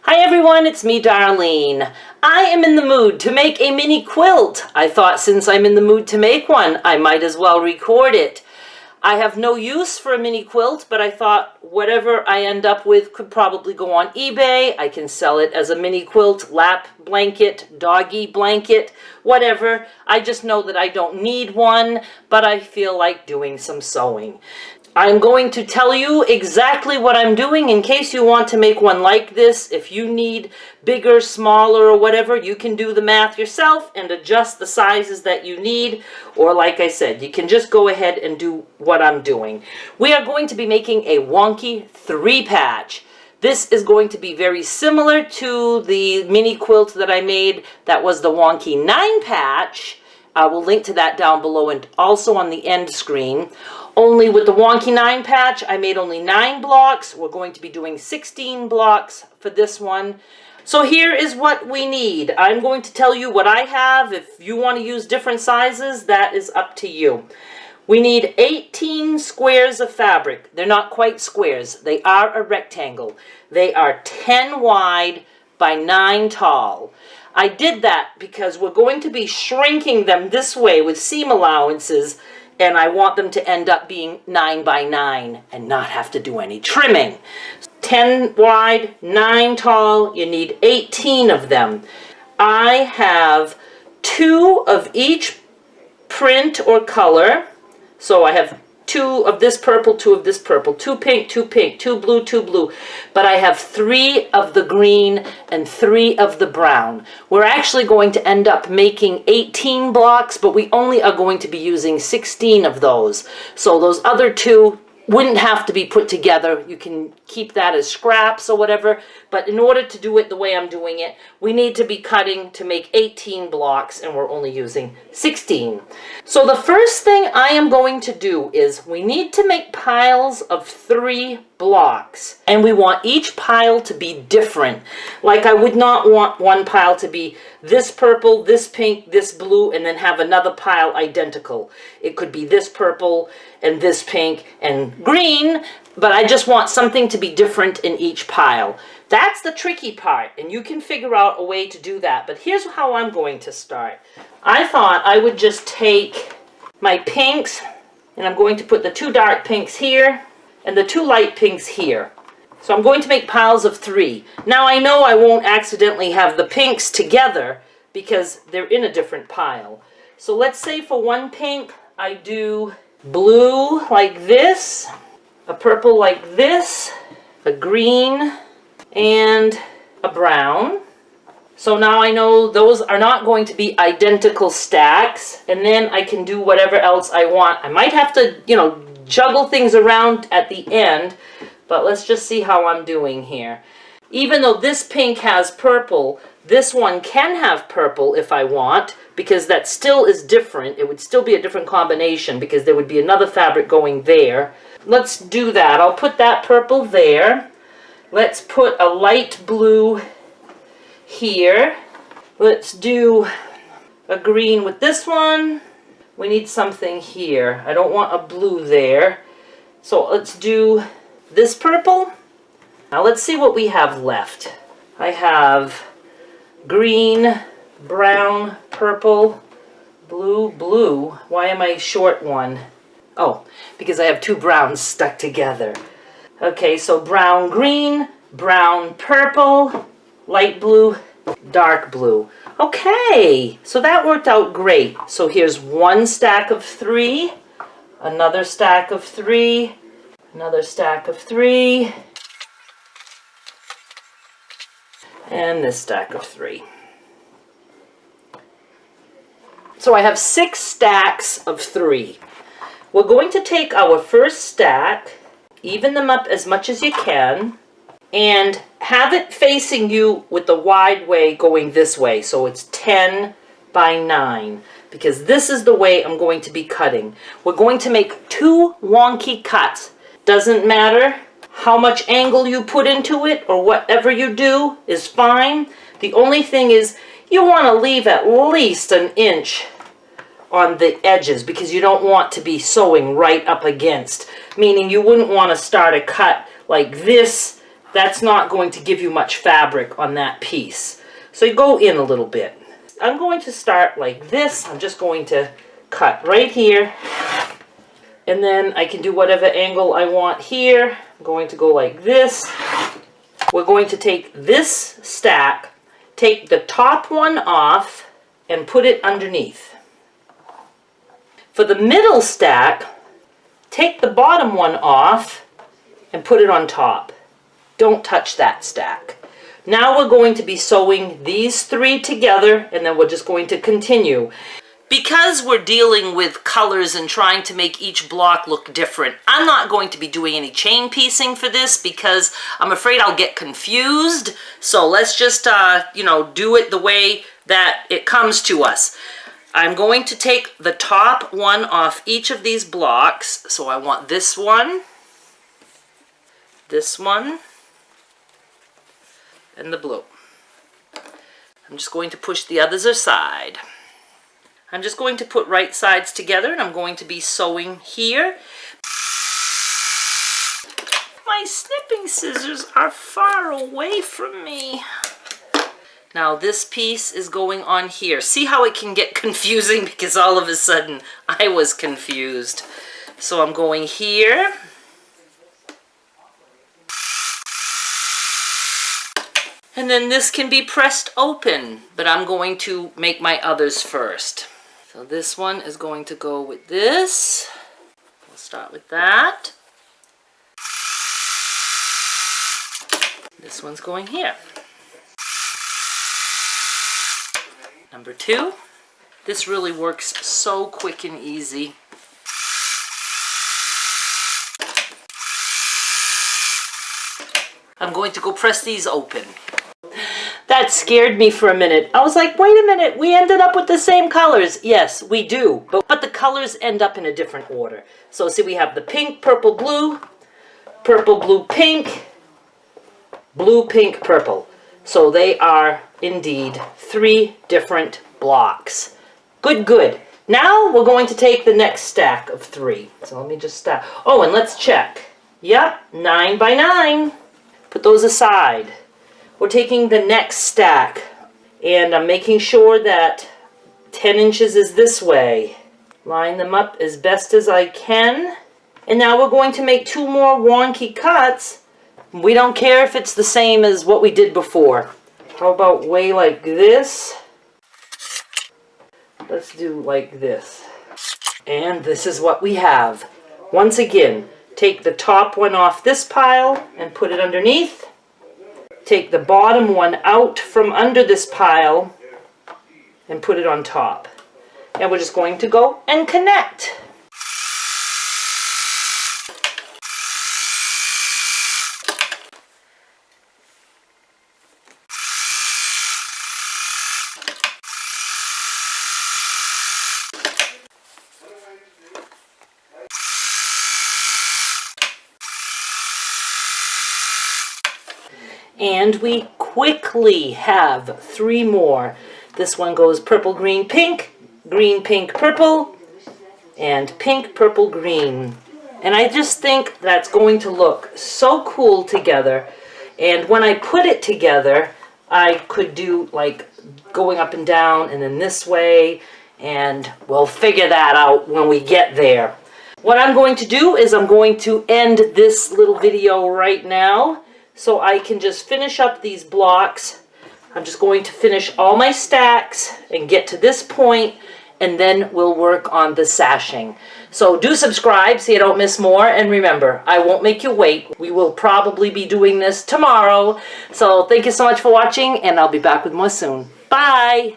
Hi everyone, it's me, Darlene. I am in the mood to make a mini quilt. I thought since I'm in the mood to make one, I might as well record it. I have no use for a mini quilt, but I thought whatever I end up with could probably go on eBay. I can sell it as a mini quilt, lap blanket, doggy blanket, whatever. I just know that I don't need one, but I feel like doing some sewing. I'm going to tell you exactly what I'm doing in case you want to make one like this. If you need bigger, smaller, or whatever, you can do the math yourself and adjust the sizes that you need. Or like I said, you can just go ahead and do what I'm doing. We are going to be making a Wonky 3-patch. This is going to be very similar to the mini quilt that I made that was the Wonky 9-patch. I will link to that down below and also on the end screen. Only with the Wonky 9-patch, I made only 9 blocks. We're going to be doing 16 blocks for this one. So here is what we need. I'm going to tell you what I have. If you want to use different sizes, that is up to you. We need 18 squares of fabric. They're not quite squares. They are a rectangle. They are 10 wide by 9 tall. I did that because we're going to be shrinking them this way with seam allowances, and I want them to end up being 9 by 9 and not have to do any trimming. 10 wide, 9 tall, you need 18 of them. I have 2 of each print or color. So I have 2 of this purple, 2 of this purple, 2 pink, 2 pink, 2 blue, 2 blue. But I have 3 of the green and 3 of the brown. We're actually going to end up making 18 blocks, but we only are going to be using 16 of those. So those other 2 wouldn't have to be put together. You can keep that as scraps or whatever, but in order to do it the way I'm doing it, we need to be cutting to make 18 blocks, and we're only using 16. So the first thing I am going to do is we need to make piles of 3 blocks, and we want each pile to be different. Like I would not want one pile to be this purple, this pink, this blue, and then have another pile identical. It could be this purple and this pink and green, but I just want something to be different in each pile. That's the tricky part, and you can figure out a way to do that. But here's how I'm going to start. I thought I would just take my pinks, and I'm going to put the 2 dark pinks here and the 2 light pinks here. So I'm going to make piles of 3. Now I know I won't accidentally have the pinks together because they're in a different pile. So let's say for one pink I do blue like this, a purple like this, a green, and a brown. So now I know those are not going to be identical stacks, and then I can do whatever else I want. I might have to, juggle things around at the end, but let's just see how I'm doing here. Even though this pink has purple, this one can have purple if I want, because that still is different. It would still be a different combination because there would be another fabric going there. Let's do that. I'll put that purple there. Let's put a light blue here. Let's do a green with this one. We need something here. I don't want a blue there. So let's do this purple. Now let's see what we have left. I have green, brown, purple, blue, blue. Why am I short one? Oh, because I have 2 browns stuck together. Okay, so brown, green, brown, purple, light blue, dark blue. Okay, so that worked out great. So here's 1 stack of 3, another stack of 3, another stack of 3, and this stack of 3. So I have 6 stacks of 3. We're going to take our first stack, even them up as much as you can, and have it facing you with the wide way going this way. So it's 10 by 9, because this is the way I'm going to be cutting. We're going to make 2 wonky cuts. Doesn't matter how much angle you put into it, or whatever you do is fine. The only thing is you want to leave at least an inch on the edges, because you don't want to be sewing right up against, meaning you wouldn't want to start a cut like this that's not going to give you much fabric on that piece. So you go in a little bit. I'm going to start like this. I'm just going to cut right here. And then I can do whatever angle I want here. I'm going to go like this. We're going to take this stack, take the top one off, and put it underneath. For the middle stack, take the bottom one off and put it on top. Don't touch that stack. Now we're going to be sewing these three together, and then we're just going to continue. Because we're dealing with colors and trying to make each block look different, I'm not going to be doing any chain piecing for this because I'm afraid I'll get confused. So let's just, do it the way that it comes to us. I'm going to take the top one off each of these blocks. So I want this one, and the blue. I'm just going to push the others aside. I'm just going to put right sides together, and I'm going to be sewing here. My snipping scissors are far away from me. Now this piece is going on here. See how it can get confusing because all of a sudden I was confused. So I'm going here. And then this can be pressed open, but I'm going to make my others first. So this one is going to go with this. We'll start with that. This one's going here. Number 2. This really works so quick and easy. I'm going to go press these open. That scared me for a minute. I was like, wait a minute, we ended up with the same colors. Yes, we do, but the colors end up in a different order. So see, we have the pink, purple, blue, pink, blue, pink, purple. So they are indeed 3 different blocks. Good, good. Now we're going to take the next stack of 3. So let me just start. Oh, and let's check. Yep, 9 by 9. Put those aside. We're taking the next stack, and I'm making sure that 10 inches is this way. Line them up as best as I can. And now we're going to make 2 more wonky cuts. We don't care if it's the same as what we did before. How about way like this? Let's do like this. And this is what we have. Once again, take the top one off this pile and put it underneath. Take the bottom one out from under this pile and put it on top. And we're just going to go and connect. And we quickly have 3 more. This one goes purple, green, pink, pink, purple, and pink, purple, green. And I just think that's going to look so cool together. And when I put it together, I could do like going up and down and then this way, and we'll figure that out when we get there. What I'm going to do is I'm going to end this little video right now, so I can just finish up these blocks. I'm just going to finish all my stacks and get to this point, and then we'll work on the sashing. So do subscribe so you don't miss more, and remember, I won't make you wait. We will probably be doing this tomorrow. So thank you so much for watching, and I'll be back with more soon. Bye!